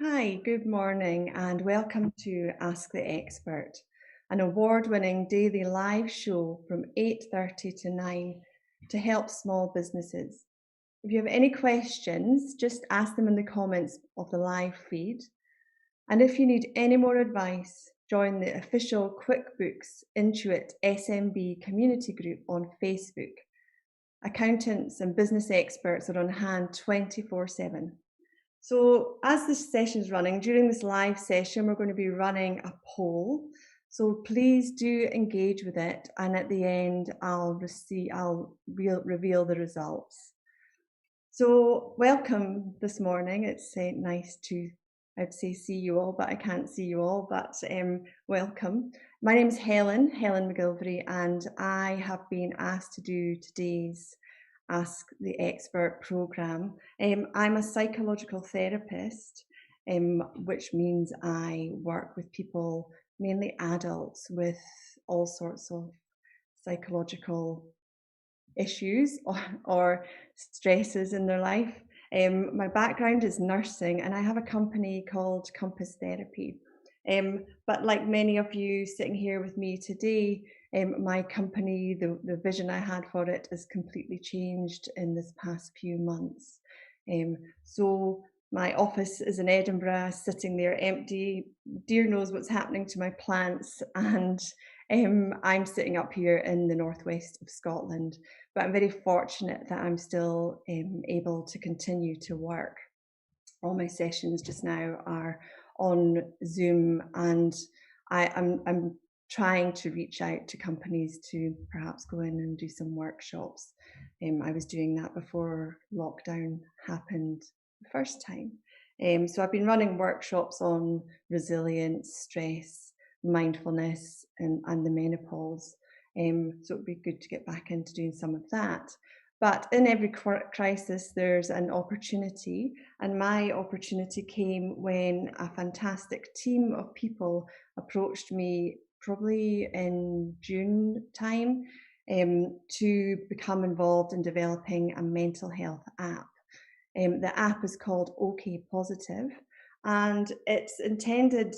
Hi, good morning, and welcome to Ask the Expert, an award-winning daily live show from 8:30 to 9 to help small businesses. If you have any questions, just ask them in the comments of the live feed. And if you need any more advice, join the official QuickBooks Intuit SMB community group on Facebook. Accountants and business experts are on hand 24/7. So as this session is running, during this live session, we're going to be running a poll. So please do engage with it. And at the end, I'll reveal the results. So welcome this morning. It's nice to, I'd say see you all, but I can't see you all, but welcome. My name is Helen McGillivray, and I have been asked to do today's Ask the Expert programme. I'm a psychological therapist, which means I work with people, mainly adults, with all sorts of psychological issues or stresses in their life. My background is nursing, and I have a company called Compass Therapy. But like many of you sitting here with me today, my company, the vision I had for it has completely changed in this past few months. So my office is in Edinburgh, sitting there empty. Dear knows what's happening to my plants, and I'm sitting up here in the northwest of Scotland. But I'm very fortunate that I'm still able to continue to work. All my sessions just now are on Zoom, and I'm trying to reach out to companies to perhaps go in and do some workshops. I was doing that before lockdown happened the first time. So I've been running workshops on resilience, stress, mindfulness, and the menopause. So it'd be good to get back into doing some of that. But in every crisis, there's an opportunity. And my opportunity came when a fantastic team of people approached me probably in June time to become involved in developing a mental health app. The app is called OK Positive, and it's intended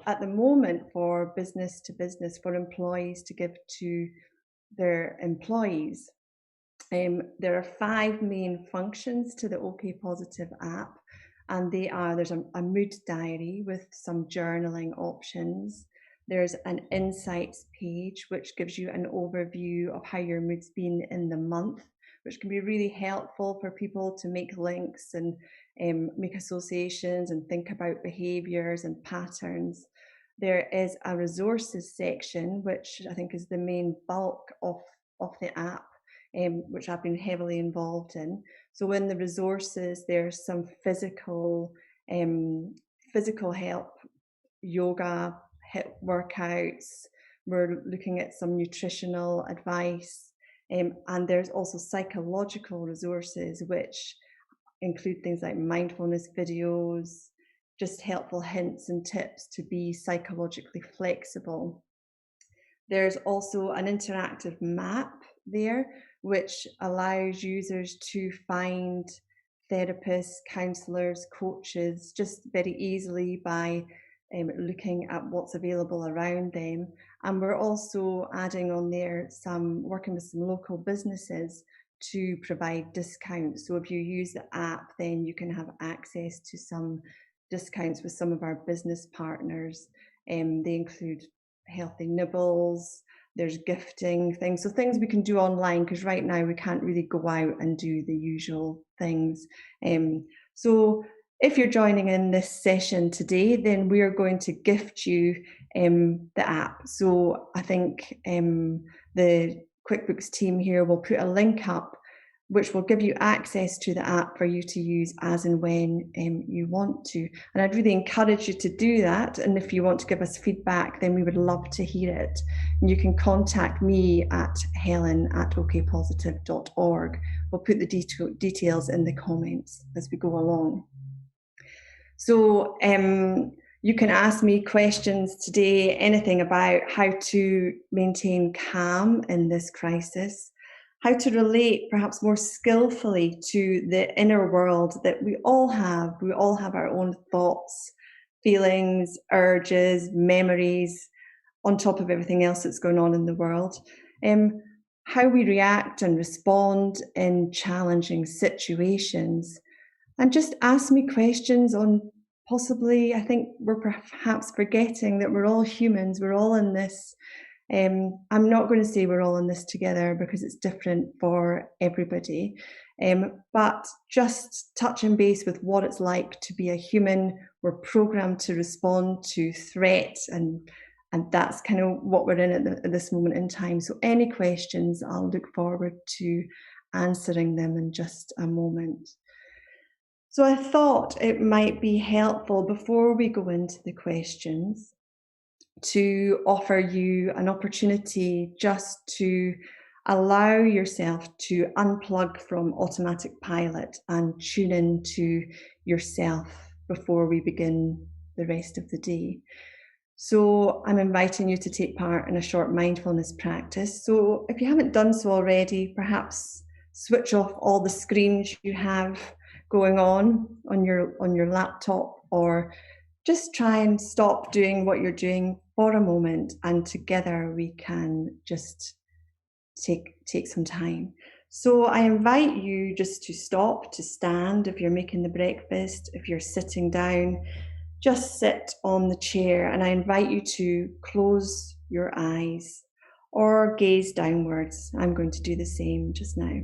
at the moment for business to business, for employees to give to their employees. There are 5 main functions to the OK Positive app, and they are: there's a mood diary with some journaling options. There's an insights page, which gives you an overview of how your mood's been in the month, which can be really helpful for people to make links and make associations and think about behaviours and patterns. There is a resources section, which I think is the main bulk of the app, which I've been heavily involved in. So in the resources, there's some physical help, yoga, HIIT workouts. We're looking at some nutritional advice, and there's also psychological resources, which include things like mindfulness videos, just helpful hints and tips to be psychologically flexible. There's also an interactive map there, which allows users to find therapists, counsellors, coaches just very easily by looking at what's available around them. And we're also adding on there working with some local businesses to provide discounts. So if you use the app, then you can have access to some discounts with some of our business partners. They include healthy nibbles, there's gifting things, so things we can do online, because right now we can't really go out and do the usual things. So if you're joining in this session today, then we are going to gift you the app. So I think the QuickBooks team here will put a link up which will give you access to the app for you to use as and when you want to. And I'd really encourage you to do that. And if you want to give us feedback, then we would love to hear it. And you can contact me at helen@okpositive.org. We'll put the details in the comments as we go along. So you can ask me questions today, anything about how to maintain calm in this crisis, how to relate perhaps more skillfully to the inner world that we all have. We all have our own thoughts, feelings, urges, memories, on top of everything else that's going on in the world. How we react and respond in challenging situations, and just ask me questions on possibly, I think we're perhaps forgetting that we're all humans, we're all in this. I'm not going to say we're all in this together because it's different for everybody, but just touching base with what it's like to be a human. We're programmed to respond to threat, and that's kind of what we're in at this moment in time. So any questions, I'll look forward to answering them in just a moment. So I thought it might be helpful before we go into the questions to offer you an opportunity just to allow yourself to unplug from automatic pilot and tune into yourself before we begin the rest of the day. So I'm inviting you to take part in a short mindfulness practice. So if you haven't done so already, perhaps switch off all the screens you have going on your laptop, or just try and stop doing what you're doing for a moment, and together we can just take some time. So I invite you just to stop, to stand if you're making the breakfast. If you're sitting down, just sit on the chair, and I invite you to close your eyes or gaze downwards. I'm going to do the same just now.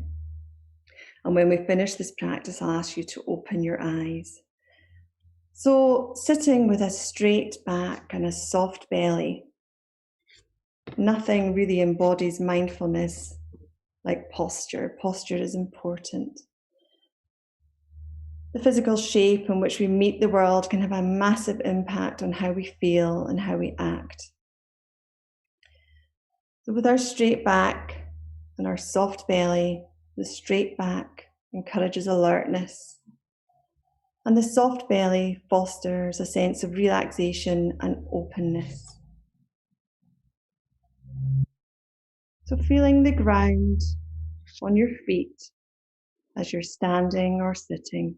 And when we finish this practice, I'll ask you to open your eyes. So sitting with a straight back and a soft belly. Nothing really embodies mindfulness like posture. Posture is important. The physical shape in which we meet the world can have a massive impact on how we feel and how we act. So with our straight back and our soft belly, the straight back encourages alertness, and the soft belly fosters a sense of relaxation and openness. So feeling the ground on your feet as you're standing or sitting.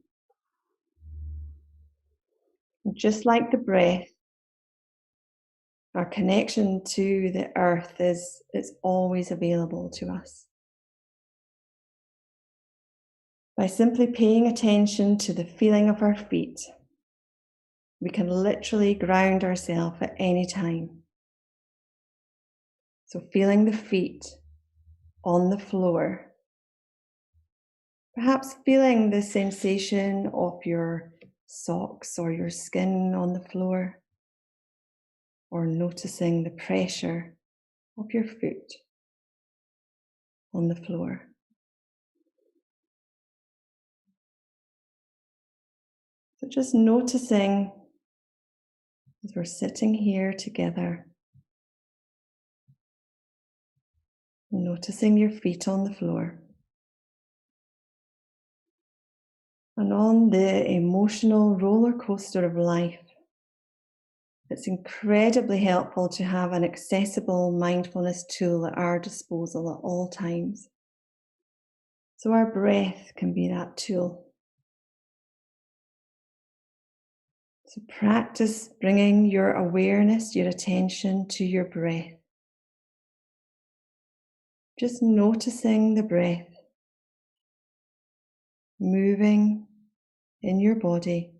And just like the breath, our connection to the earth is always available to us. By simply paying attention to the feeling of our feet, we can literally ground ourselves at any time. So feeling the feet on the floor, perhaps feeling the sensation of your socks or your skin on the floor, or noticing the pressure of your foot on the floor. So just noticing as we're sitting here together, noticing your feet on the floor. And on the emotional roller coaster of life, it's incredibly helpful to have an accessible mindfulness tool at our disposal at all times. So our breath can be that tool. So practice bringing your awareness, your attention to your breath. Just noticing the breath moving in your body.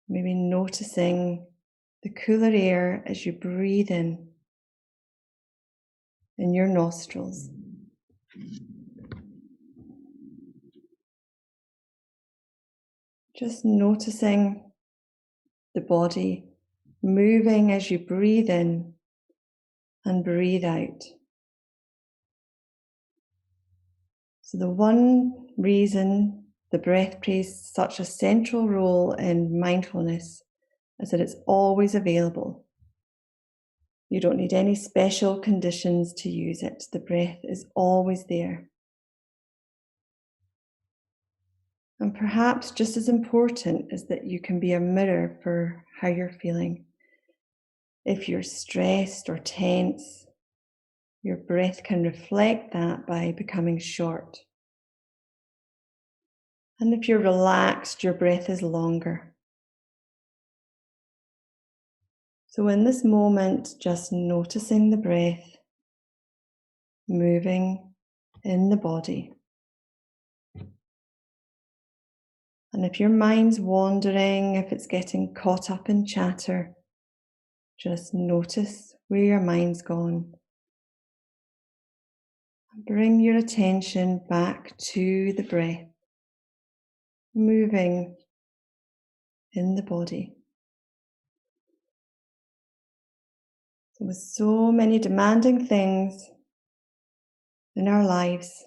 Maybe noticing the cooler air as you breathe in your nostrils. Just noticing the body moving as you breathe in and breathe out. So the one reason the breath plays such a central role in mindfulness is that it's always available. You don't need any special conditions to use it. The breath is always there. And perhaps just as important is that you can be a mirror for how you're feeling. If you're stressed or tense, Your breath can reflect that by becoming short. And if you're relaxed, your breath is longer. So in this moment, just noticing the breath moving in the body. And if your mind's wandering, if it's getting caught up in chatter, just notice where your mind's gone. Bring your attention back to the breath, moving in the body. With so many demanding things in our lives,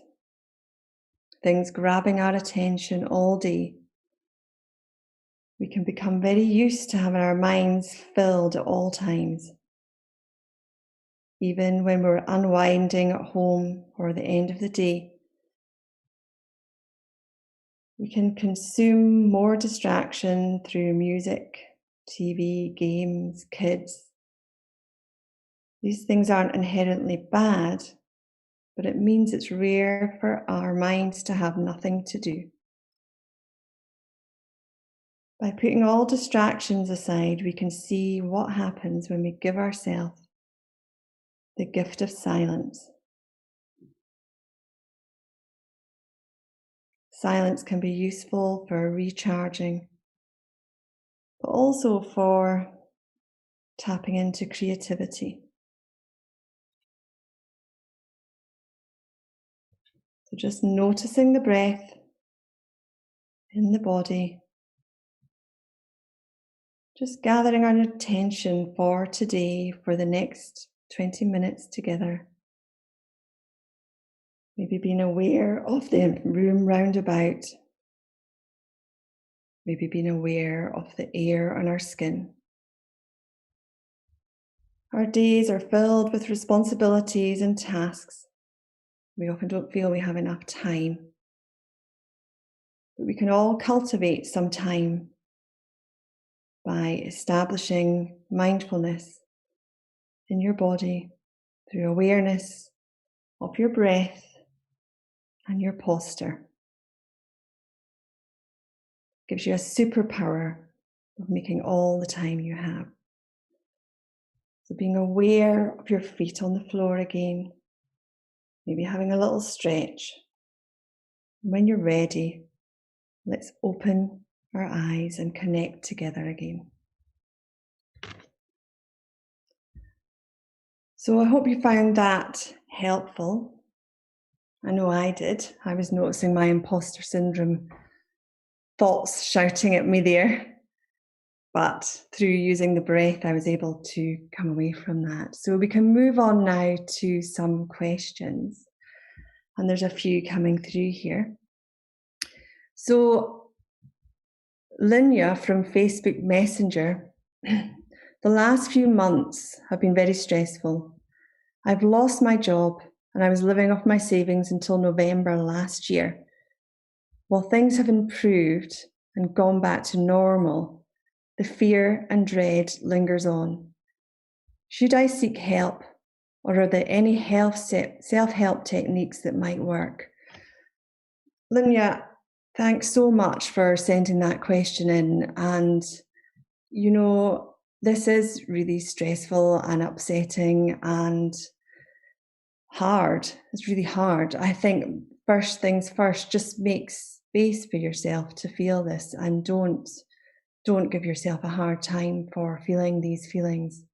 things grabbing our attention all day, we can become very used to having our minds filled at all times. Even when we're unwinding at home or the end of the day, we can consume more distraction through music, TV, games, kids. These things aren't inherently bad, but it means it's rare for our minds to have nothing to do. By putting all distractions aside, we can see what happens when we give ourselves the gift of silence. Silence can be useful for recharging, but also for tapping into creativity. So just noticing the breath in the body, just gathering our attention for today, for the next 20 minutes together. Maybe being aware of the room round about. Maybe being aware of the air on our skin. Our days are filled with responsibilities and tasks. We often don't feel we have enough time. But we can all cultivate some time by establishing mindfulness in your body through awareness of your breath and your posture. It gives you a superpower of making all the time you have. So being aware of your feet on the floor again, maybe having a little stretch. When you're ready, let's open our eyes and connect together again. So I hope you found that helpful. I know I did. I was noticing my imposter syndrome thoughts shouting at me there. But through using the breath, I was able to come away from that. So we can move on now to some questions. And there's a few coming through here. So Linya from Facebook Messenger, the last few months have been very stressful. I've lost my job and I was living off my savings until November last year. While things have improved and gone back to normal, the fear and dread lingers on. Should I seek help, or are there any self-help techniques that might work? Linya, thanks so much for sending that question in. And, you know, this is really stressful and upsetting and hard. It's really hard. I think first things first, just make space for yourself to feel this, and don't give yourself a hard time for feeling these feelings.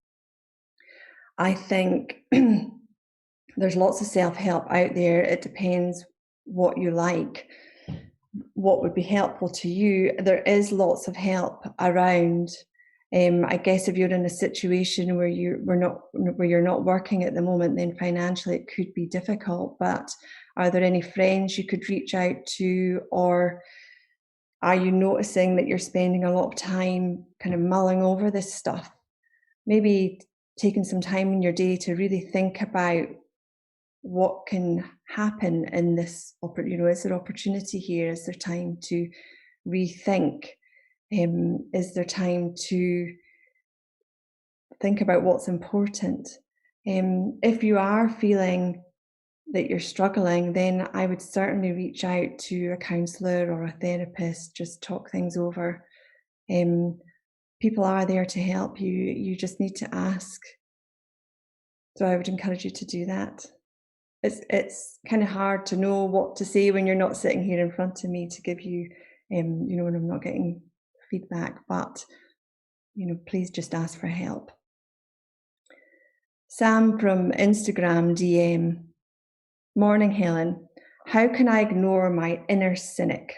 I think there's lots of self-help out there. It depends what you like, what would be helpful to you. There is lots of help around. I guess if you're in a situation where you're not working at the moment, then financially it could be difficult. But are there any friends you could reach out to, or are you noticing that you're spending a lot of time kind of mulling over this stuff? Maybe taking some time in your day to really think about what can happen in this, is there opportunity here? Is there time to rethink? Is there time to think about what's important? If you are feeling that you're struggling, then I would certainly reach out to a counsellor or a therapist, just talk things over. People are there to help you. You just need to ask. So I would encourage you to do that. It's kind of hard to know what to say when you're not sitting here in front of me to give you, when I'm not getting feedback, but, please just ask for help. Sam from Instagram DM. Morning, Helen. How can I ignore my inner cynic?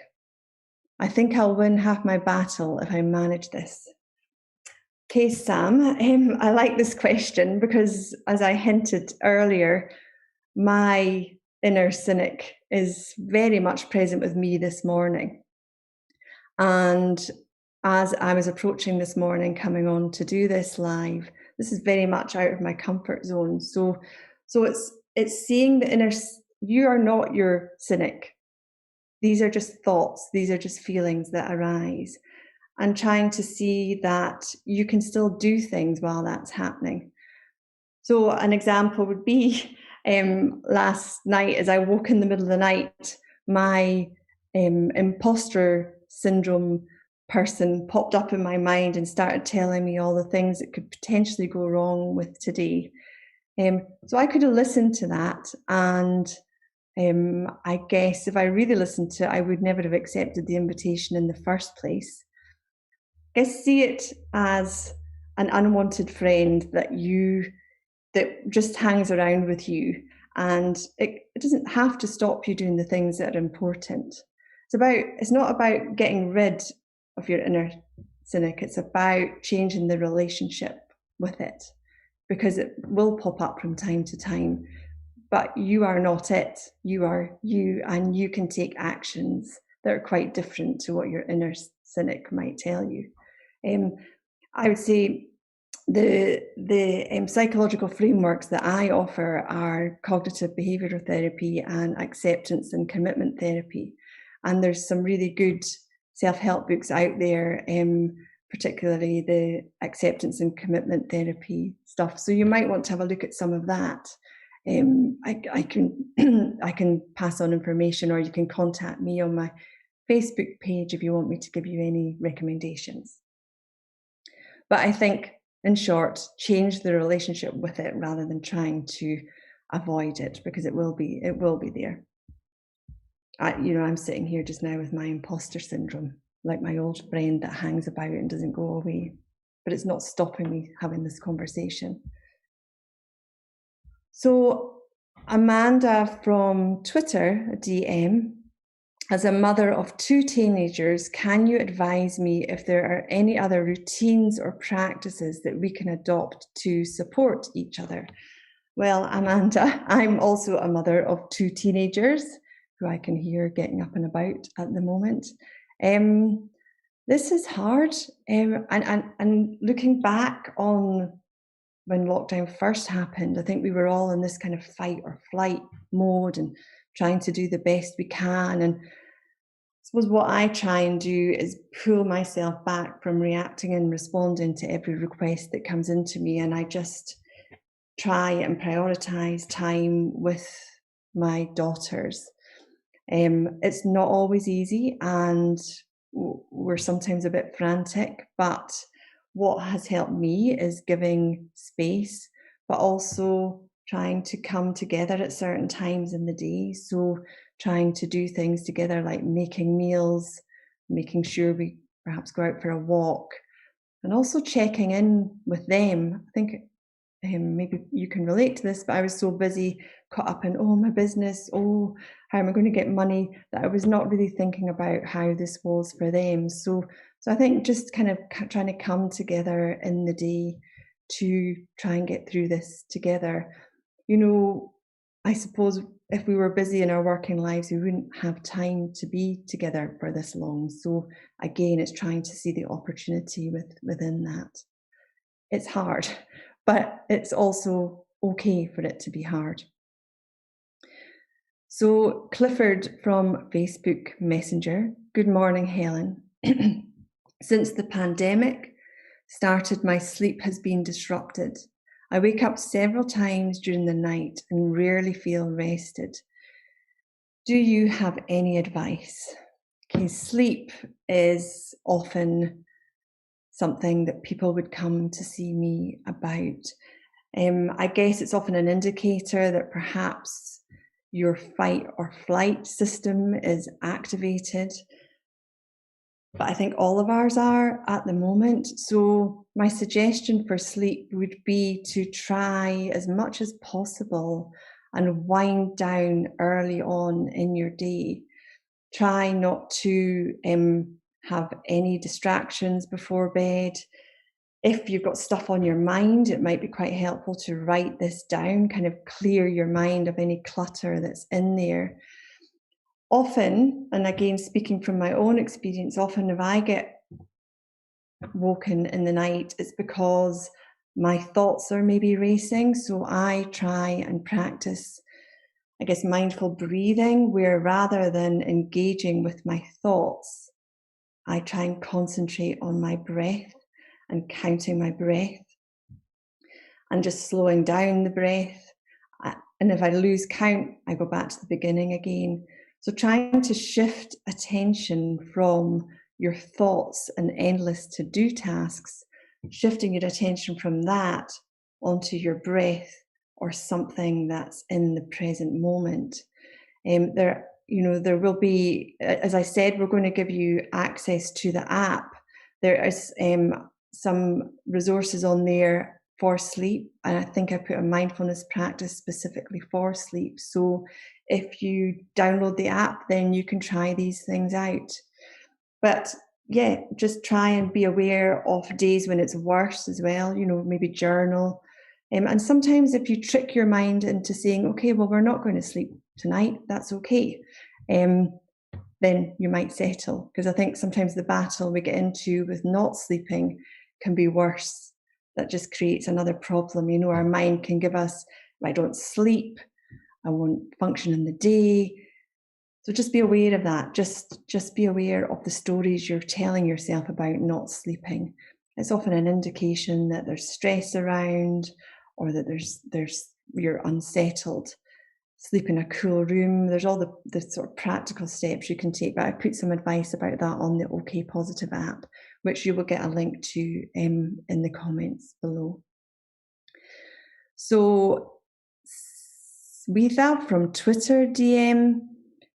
I think I'll win half my battle if I manage this. Okay, Sam, I like this question because, as I hinted earlier, my inner cynic is very much present with me this morning. And as I was approaching this morning, coming on to do this live, this is very much out of my comfort zone. So it's seeing the inner. You are not your cynic. These are just thoughts. These are just feelings that arise, and trying to see that you can still do things while that's happening. So an example would be last night, as I woke in the middle of the night, my imposter syndrome person popped up in my mind and started telling me all the things that could potentially go wrong with today. So I could have listened to that, and I guess if I really listened to it, I would never have accepted the invitation in the first place. I guess see it as an unwanted friend that just hangs around with you, and it doesn't have to stop you doing the things that are important. It's not about getting rid of your inner cynic, it's about changing the relationship with it, because it will pop up from time to time, but you are not it. You are you, and you can take actions that are quite different to what your inner cynic might tell you. I would say the psychological frameworks that I offer are cognitive behavioural therapy and acceptance and commitment therapy. And there's some really good self-help books out there, particularly the acceptance and commitment therapy stuff. So you might want to have a look at some of that. I can pass on information, or you can contact me on my Facebook page if you want me to give you any recommendations. But I think, in short, change the relationship with it rather than trying to avoid it, because it will be there. I'm sitting here just now with my imposter syndrome, like my old friend that hangs about and doesn't go away, but it's not stopping me having this conversation. So Amanda from Twitter, a DM, as a mother of 2 teenagers, can you advise me if there are any other routines or practices that we can adopt to support each other? Well, Amanda, I'm also a mother of 2 teenagers who I can hear getting up and about at the moment. This is hard. And looking back on when lockdown first happened, I think we were all in this kind of fight or flight mode and trying to do the best we can. And I suppose what I try and do is pull myself back from reacting and responding to every request that comes into me, and I just try and prioritise time with my daughters. It's not always easy, and we're sometimes a bit frantic, but what has helped me is giving space, but also trying to come together at certain times in the day. So trying to do things together, like making meals, making sure we perhaps go out for a walk, and also checking in with them. I think maybe you can relate to this, but I was so busy, caught up in, my business, how am I going to get money, that I was not really thinking about how this was for them. So I think just kind of trying to come together in the day to try and get through this together. I suppose if we were busy in our working lives, we wouldn't have time to be together for this long. So again, it's trying to see the opportunity within that. It's hard, but it's also okay for it to be hard. So Clifford from Facebook Messenger, good morning, Helen. Since the pandemic started, my sleep has been disrupted. I wake up several times during the night and rarely feel rested. Do you have any advice? Okay, sleep is often something that people would come to see me about. I guess it's often an indicator that perhaps your fight or flight system is activated. But I think all of ours are at the moment. So my suggestion for sleep would be to try as much as possible and wind down early on in your day. Try not to have any distractions before bed. If you've got stuff on your mind, it might be quite helpful to write this down, kind of clear your mind of any clutter that's in there. Often, and again, speaking from my own experience, often if I get woken in the night, it's because my thoughts are maybe racing. So I try and practice, I guess, mindful breathing, where rather than engaging with my thoughts, I try and concentrate on my breath and counting my breath and just slowing down the breath. And if I lose count, I go back to the beginning again. So trying to shift attention from your thoughts and endless to-do tasks, shifting your attention from that onto your breath or something that's in the present moment. There will be, as I said, we're going to give you access to the app. There is some resources on there for sleep, and I think I put a mindfulness practice specifically for sleep. So if you download the app, then you can try these things out. But yeah, just try and be aware of days when it's worse as well, maybe journal. And sometimes if you trick your mind into saying, okay, well, we're not going to sleep tonight, that's okay, then you might settle. Because I think sometimes the battle we get into with not sleeping can be worse. That just creates another problem. Our mind can give us, if I don't sleep, I won't function in the day. So just be aware of that. Just be aware of the stories you're telling yourself about not sleeping. It's often an indication that there's stress around, or that you're unsettled. Sleep in a cool room. There's all the sort of practical steps you can take, but I put some advice about that on the OK Positive app, which you will get a link to in the comments below. So Swetha from Twitter DM,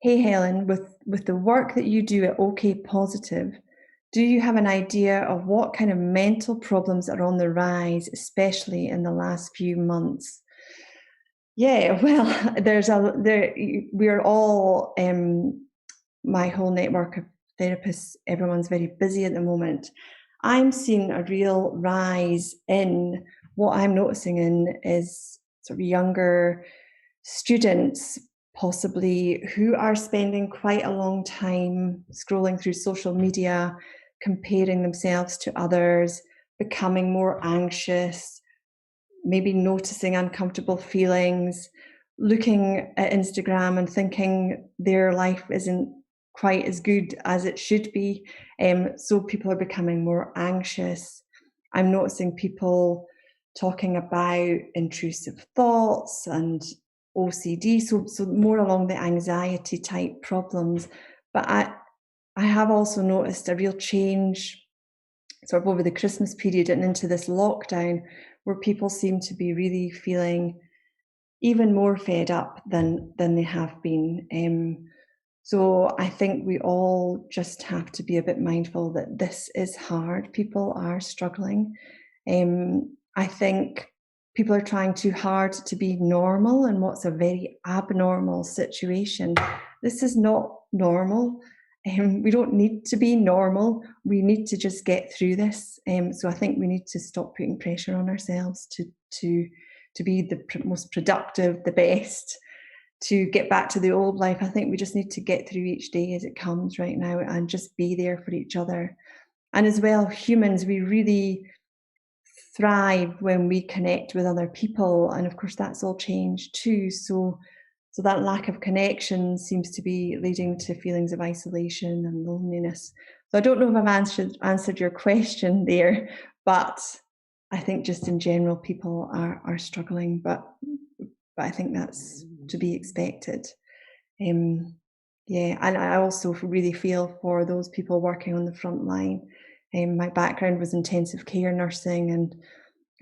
hey Helen, with the work that you do at OK Positive, do you have an idea of what kind of mental problems are on the rise, especially in the last few months? Yeah, well, we're all, my whole network of therapists, everyone's very busy at the moment. I'm seeing a real rise in what I'm noticing is sort of younger students, possibly, who are spending quite a long time scrolling through social media, comparing themselves to others, becoming more anxious, maybe noticing uncomfortable feelings, looking at Instagram and thinking their life isn't quite as good as it should be. So people are becoming more anxious. I'm noticing people talking about intrusive thoughts and OCD, so more along the anxiety type problems. But I have also noticed a real change sort of over the Christmas period and into this lockdown, where people seem to be really feeling even more fed up than they have been. So I think we all just have to be a bit mindful that this is hard. People are struggling. I think people are trying too hard to be normal in what's a very abnormal situation. This is not normal. We don't need to be normal. We need to just get through this. So I think we need to stop putting pressure on ourselves to be the most productive, the best, to get back to the old life. I think we just need to get through each day as it comes right now and just be there for each other. And as well, humans, we really thrive when we connect with other people. And of course, that's all changed too. So that lack of connection seems to be leading to feelings of isolation and loneliness. So I don't know if I've answered your question there, but I think just in general people are struggling, but I think that's to be expected. Yeah, and I also really feel for those people working on the front line. My background was intensive care nursing, and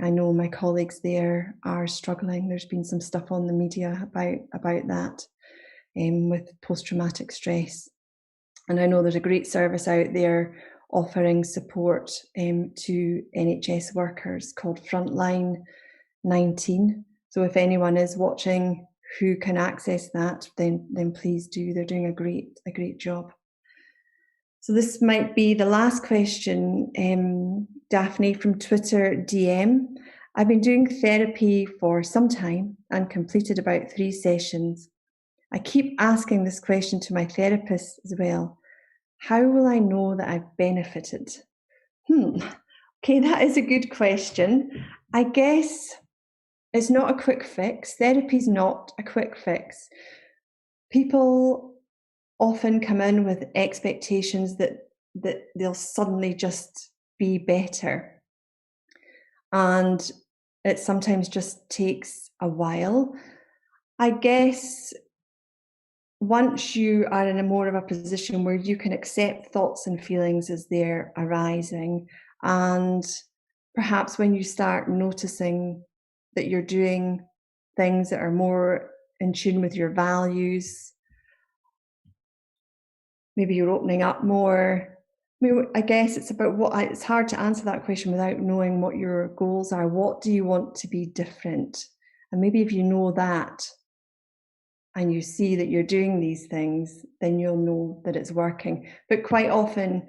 I know my colleagues there are struggling. There's been some stuff on the media about that with post-traumatic stress. And I know there's a great service out there offering support to NHS workers called Frontline 19. So if anyone is watching who can access that, then please do. They're doing a great job. So this might be the last question, Daphne from Twitter DM. I've been doing therapy for some time and completed about 3 sessions. I keep asking this question to my therapist as well. How will I know that I've benefited? Okay, that is a good question. I guess it's not a quick fix. Therapy's not a quick fix. People often come in with expectations that they'll suddenly just be better. And it sometimes just takes a while. I guess once you are in a more of a position where you can accept thoughts and feelings as they're arising, and perhaps when you start noticing that you're doing things that are more in tune with your values, maybe you're opening up more. I guess it's about it's hard to answer that question without knowing what your goals are. What do you want to be different? And maybe if you know that, and you see that you're doing these things, then you'll know that it's working. But quite often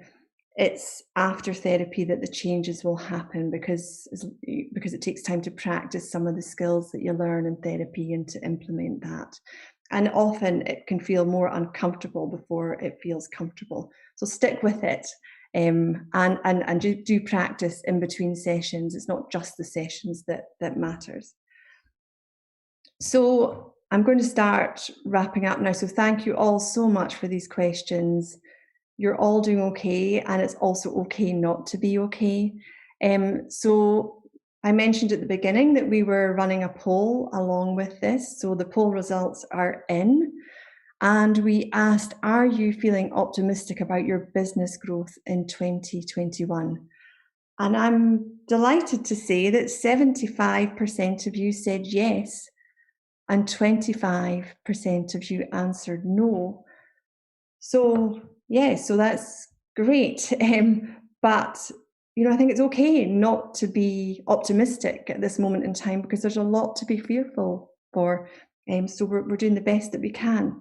it's after therapy that the changes will happen, because it takes time to practice some of the skills that you learn in therapy and to implement that. And often it can feel more uncomfortable before it feels comfortable. So stick with it, and do practice in between sessions. It's not just the sessions that matters. So I'm going to start wrapping up now. So thank you all so much for these questions. You're all doing okay, and it's also okay not to be okay. So I mentioned at the beginning that we were running a poll along with this. So the poll results are in, and we asked, are you feeling optimistic about your business growth in 2021? And I'm delighted to say that 75% of you said yes, and 25% of you answered no. So yeah, so that's great. But I think it's okay not to be optimistic at this moment in time, because there's a lot to be fearful for. So we're doing the best that we can.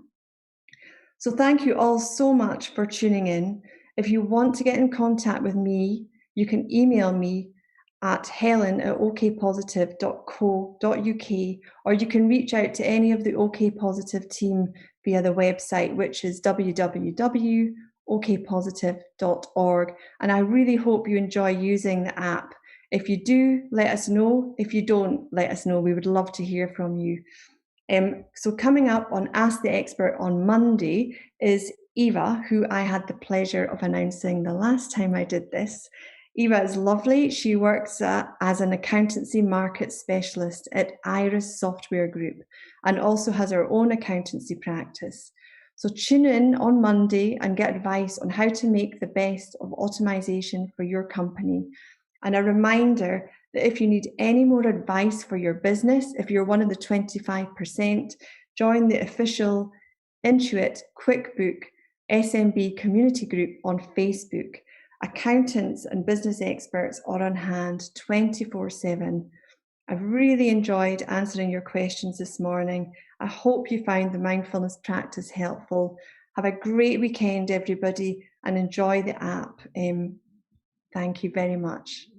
So thank you all so much for tuning in. If you want to get in contact with me, you can email me at helen@okpositive.co.uk, or you can reach out to any of the OK Positive team via the website, which is www.okpositive.org. And I really hope you enjoy using the app. If you do, let us know. If you don't, let us know. We would love to hear from you. So coming up on Ask the Expert on Monday is Eva, who I had the pleasure of announcing the last time I did this. Eva is lovely. She works as an accountancy market specialist at Iris Software Group, and also has her own accountancy practice. So tune in on Monday and get advice on how to make the best of automation for your company. And a reminder that if you need any more advice for your business, if you're one of the 25%, join the official Intuit QuickBook SMB community group on Facebook. Accountants and business experts are on hand 24/7. I've really enjoyed answering your questions this morning. I hope you found the mindfulness practice helpful. Have a great weekend, everybody, and enjoy the app. Thank you very much.